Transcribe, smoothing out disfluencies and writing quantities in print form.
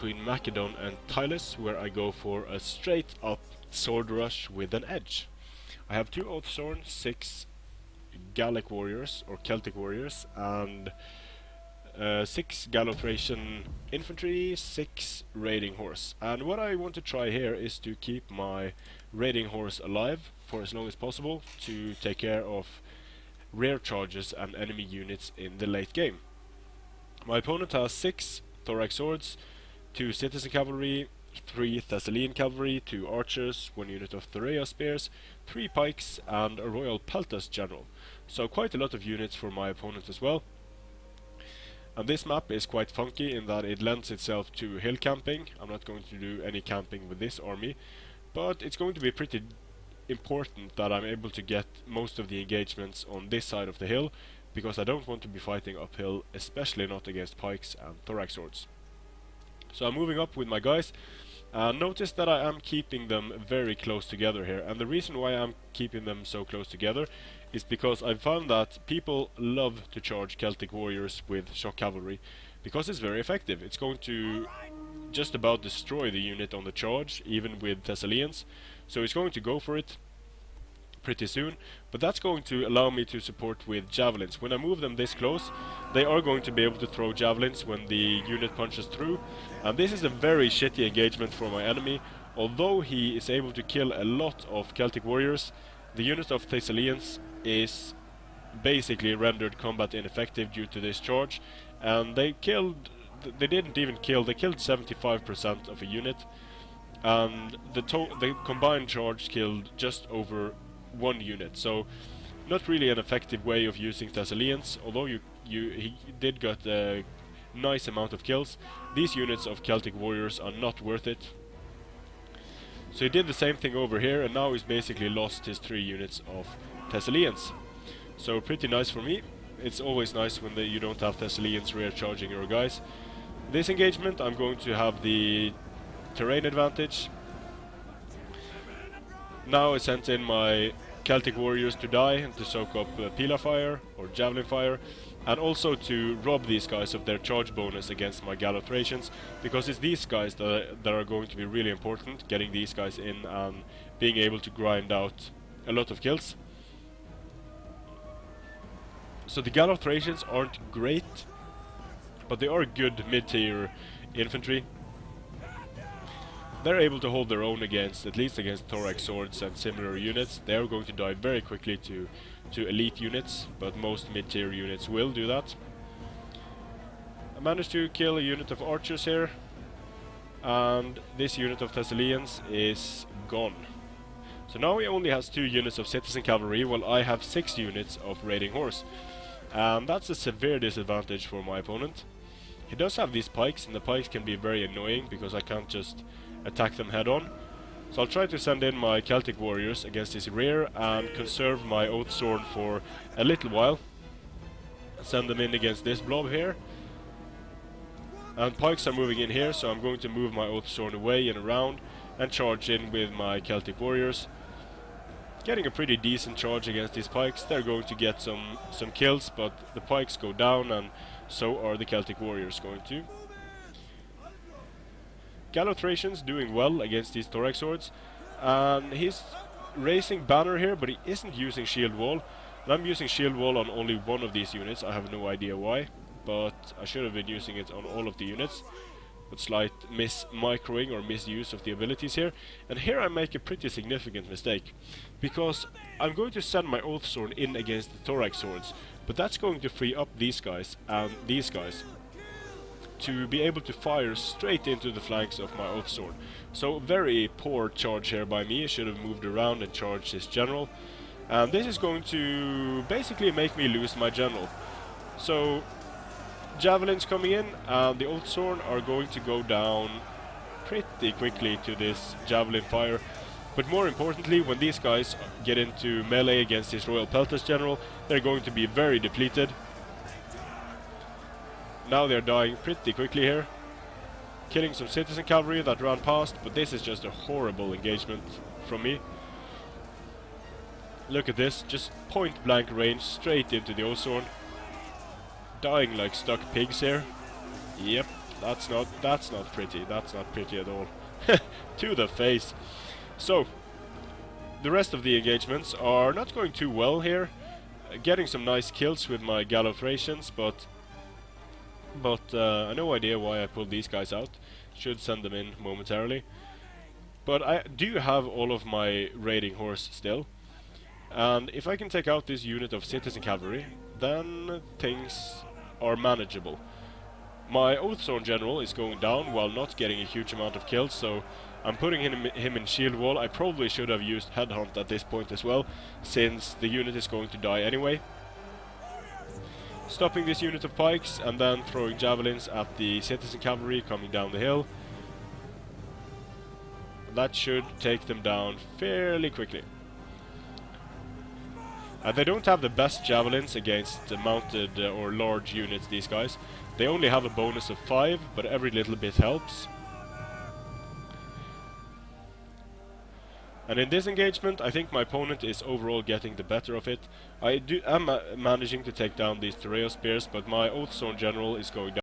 between Macedon and Tylis, where I go for a straight up sword rush with an edge. I have 2 Oathsworn, 6 Gallic warriors or Celtic warriors, and 6 Gallo-Thracian infantry, 6 Raiding Hores. And what I want to try here is to keep my Raiding Hores alive for as long as possible to take care of rear charges and enemy units in the late game. My opponent has 6 Thorax swords, 2 citizen cavalry, 3 Thessalian cavalry, 2 archers, 1 unit of Thorea spears, 3 pikes, and a royal peltas general. So quite a lot of units for my opponent as well. And this map is quite funky in that it lends itself to hill camping. I'm not going to do any camping with this army, but it's going to be pretty important that I'm able to get most of the engagements on this side of the hill, because I don't want to be fighting uphill, especially not against pikes and thorax swords. So I'm moving up with my guys, and notice that I am keeping them very close together here. And the reason why I'm keeping them so close together is because I've found that people love to charge Celtic warriors with shock cavalry, because it's very effective. It's going to just about destroy the unit on the charge, even with Thessalians. So it's going to go for it pretty soon, but that's going to allow me to support with javelins. When I move them this close, they are going to be able to throw javelins when the unit punches through, and this is a very shitty engagement for my enemy. Although he is able to kill a lot of Celtic warriors, the unit of Thessalians is basically rendered combat ineffective due to this charge, and they killed 75% of a unit, and the combined charge killed just over 1 unit. So not really an effective way of using Thessalians, although he did get a nice amount of kills. These units of Celtic warriors are not worth it. So he did the same thing over here, and now he's basically lost his 3 units of Thessalians. So pretty nice for me. It's always nice when you don't have Thessalians rear charging your guys. This engagement I'm going to have the terrain advantage. Now I sent in my Celtic warriors to die and to soak up Pila fire or javelin fire, and also to rob these guys of their charge bonus against my Gallo-Thracians, because it's these guys that are going to be really important, getting these guys in and being able to grind out a lot of kills. So the Gallo-Thracians aren't great, but they are good mid-tier infantry. They're able to hold their own at least against thorax swords and similar units. They are going to die very quickly to elite units, but most mid-tier units will do that. I managed to kill a unit of archers here, and this unit of Thessalians is gone. So now he only has 2 units of citizen cavalry, while I have 6 units of Raiding Hores. And that's a severe disadvantage for my opponent. He does have these pikes, and the pikes can be very annoying because I can't just attack them head on. So I'll try to send in my Celtic warriors against his rear and conserve my Oathsworn for a little while. Send them in against this blob here. And pikes are moving in here, so I'm going to move my Oathsworn away and around and charge in with my Celtic warriors. Getting a pretty decent charge against these pikes. They're going to get some kills, but the pikes go down, and so are the Celtic warriors going to. Gallo-Thracians doing well against these thorax swords, and he's raising banner here, but he isn't using shield wall. And I'm using shield wall on only one of these units. I have no idea why, but I should have been using it on all of the units. But slight mis-microing or misuse of the abilities here. And here I make a pretty significant mistake, because I'm going to send my Oathsworn in against the thorax swords, but that's going to free up these guys and these guys to be able to fire straight into the flanks of my Oathsworn. So very poor charge here by me. I should have moved around and charged his general, and this is going to basically make me lose my general. So javelins coming in, and the Oathsworn are going to go down pretty quickly to this javelin fire. But more importantly, when these guys get into melee against his royal peltas general, they're going to be very depleted. Now they're dying pretty quickly here. Killing some citizen cavalry that ran past, but this is just a horrible engagement from me. Look at this, just point blank range straight into the Oathsworn. Dying like stuck pigs here. Yep, That's not pretty. That's not pretty at all. To the face. So, the rest of the engagements are not going too well here. Getting some nice kills with my Gallo Thracians, but no idea why I pulled these guys out. Should send them in momentarily. But I do have all of my Raiding Hores still. And if I can take out this unit of citizen cavalry, then things are manageable. My Oathsworn general is going down while not getting a huge amount of kills, so I'm putting him in shield wall. I probably should have used headhunt at this point as well, since the unit is going to die anyway. Stopping this unit of pikes and then throwing javelins at the citizen cavalry coming down the hill. That should take them down fairly quickly. They don't have the best javelins against the mounted or large units, these guys. They only have a bonus of 5, but every little bit helps. And in this engagement, I think my opponent is overall getting the better of it. I am managing to take down these Terreo spears, but my Oathsworn general is going down.